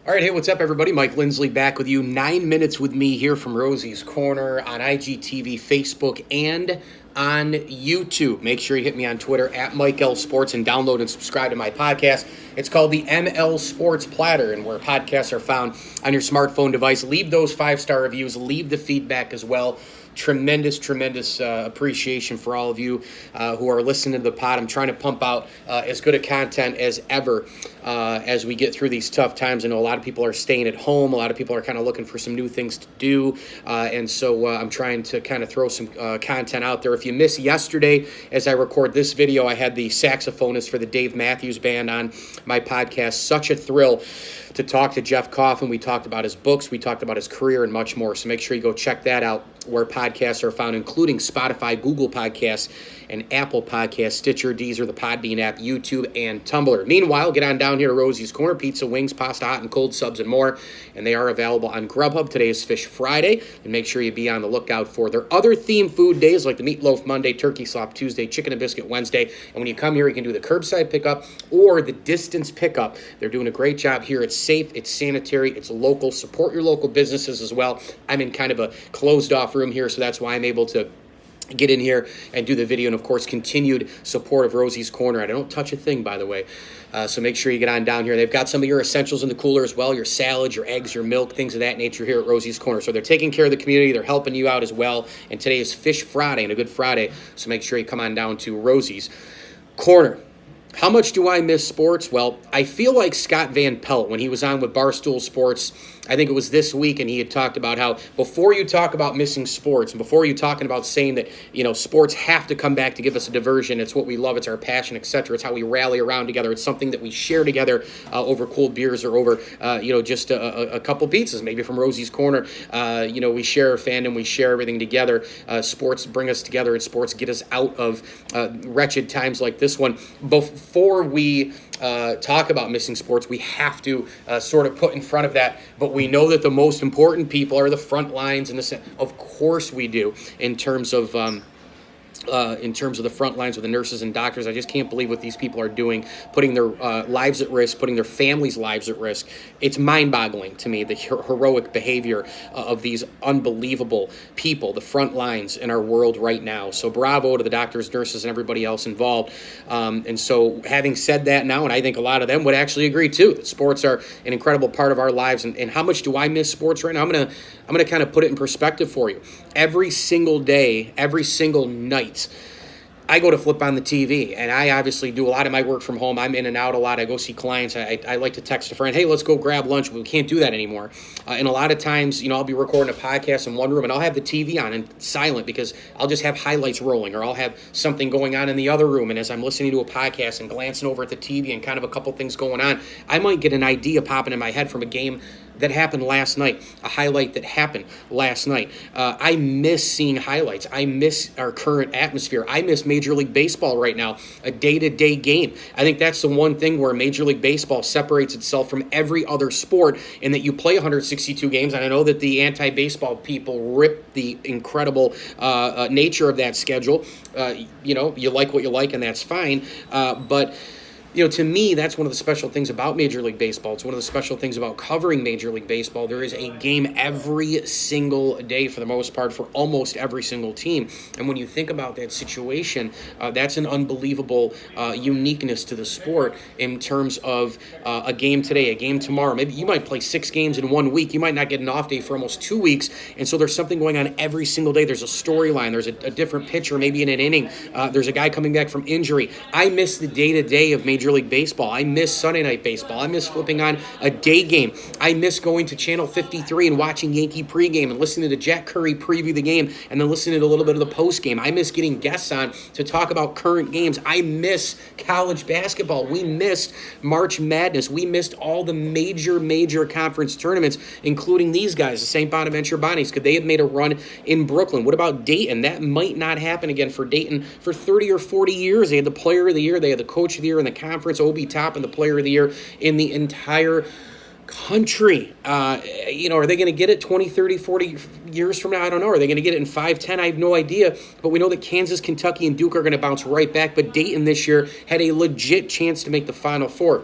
All right, hey, what's up, everybody? Mike Lindsley back with you. 9 minutes with me here from Rosies Corner on IGTV, Facebook, and on YouTube. Make sure you hit me on Twitter at Mike L Sports and download and subscribe to my podcast. It's called the ML Sports Platter, and where podcasts are found on your smartphone device. Leave those 5-star reviews. Leave the feedback as well. Tremendous appreciation for all of you who are listening to the pod. I'm trying to pump out as good a content as ever as we get through these tough times. I know a lot of people are staying at home. A lot of people are kind of looking for some new things to do. And so I'm trying to kind of throw some content out there. If you missed yesterday, as I record this video, I had the saxophonist for the Dave Matthews Band on my podcast. Such a thrill to talk to Jeff Coffin. We talked about his books, we talked about his career, and much more. So make sure you go check that out where podcasts are found, including Spotify, Google Podcasts, and Apple Podcasts, Stitcher, Deezer, the Podbean app, YouTube, and Tumblr. Meanwhile, get on down here to Rosie's Corner. Pizza, wings, pasta, hot and cold, subs, and more. And they are available on Grubhub. Today is Fish Friday. And make sure you be on the lookout for their other themed food days like the Meatloaf Monday, Turkey Slop Tuesday, Chicken and Biscuit Wednesday. And when you come here, you can do the curbside pickup or the distance pickup. They're doing a great job here. It's safe, it's sanitary, it's local. Support your local businesses as well. I'm in kind of a closed-off room here, so that's why I'm able to get in here and do the video, and of course continued support of Rosie's Corner. I don't touch a thing, by the way, so make sure you get on down here. They've got some of your essentials in the cooler as well, your salads, your eggs, your milk, things of that nature here at Rosie's Corner. So they're taking care of the community, they're helping you out as well, and today is Fish Friday and a good Friday, so make sure you come on down to Rosie's Corner. How much do I miss sports? Well, I feel like Scott Van Pelt when he was on with Barstool Sports. I think it was this week, and he had talked about how before you talk about missing sports and before you talking about saying that, sports have to come back to give us a diversion, it's what we love, it's our passion, etc. It's how we rally around together. It's something that we share together over cold beers or over, just a couple pizzas, maybe from Rosie's Corner. We share our fandom, we share everything together. Sports bring us together, and sports get us out of wretched times like this one. Before we talk about missing sports, we have to sort of put in front of that. But we know that the most important people are the front lines, and of course we do, in terms of the front lines with the nurses and doctors. I just can't believe what these people are doing, putting their lives at risk, putting their families' lives at risk. It's mind-boggling to me, the heroic behavior of these unbelievable people, the front lines in our world right now. So bravo to the doctors, nurses, and everybody else involved. And so having said that now, and I think a lot of them would actually agree too, that sports are an incredible part of our lives. And how much do I miss sports right now? I'm gonna kind of put it in perspective for you. Every single day, every single night, I go to flip on the TV, and I obviously do a lot of my work from home. I'm in and out a lot. I go see clients. I like to text a friend, hey, let's go grab lunch. We can't do that anymore. And a lot of times, I'll be recording a podcast in one room, and I'll have the TV on and silent because I'll just have highlights rolling, or I'll have something going on in the other room. And as I'm listening to a podcast and glancing over at the TV and kind of a couple things going on, I might get an idea popping in my head from a game that happened last night, a highlight that happened last night. I miss seeing highlights. I miss our current atmosphere. I miss Major League Baseball right now, a day-to-day game. I think that's the one thing where Major League Baseball separates itself from every other sport in that you play 162 games, and I know that the anti-baseball people rip the incredible nature of that schedule. You like what you like, and that's fine, but to me, that's one of the special things about Major League Baseball. It's one of the special things about covering Major League Baseball. There is a game every single day, for the most part, for almost every single team. And when you think about that situation, that's an unbelievable uniqueness to the sport in terms of a game today, a game tomorrow. Maybe you might play 6 games in 1 week. You might not get an off day for almost 2 weeks. And so there's something going on every single day. There's a storyline. There's a different pitcher, maybe in an inning. There's a guy coming back from injury. I miss the day-to-day of Major League Baseball. I miss Sunday Night Baseball. I miss flipping on a day game. I miss going to Channel 53 and watching Yankee pregame and listening to Jack Curry preview the game and then listening to a little bit of the postgame. I miss getting guests on to talk about current games. I miss college basketball. We missed March Madness. We missed all the major conference tournaments, including these guys, the St. Bonaventure Bonnies. Could they have made a run in Brooklyn? What about Dayton? That might not happen again for Dayton for 30 or 40 years. They had the player of the year. They had the coach of the year in the conference. Obi Toppin, the player of the year in the entire country. Are they going to get it 20, 30, 40 years from now? I don't know. Are they going to get it in 5, 10? I have no idea. But we know that Kansas, Kentucky, and Duke are going to bounce right back. But Dayton this year had a legit chance to make the Final Four.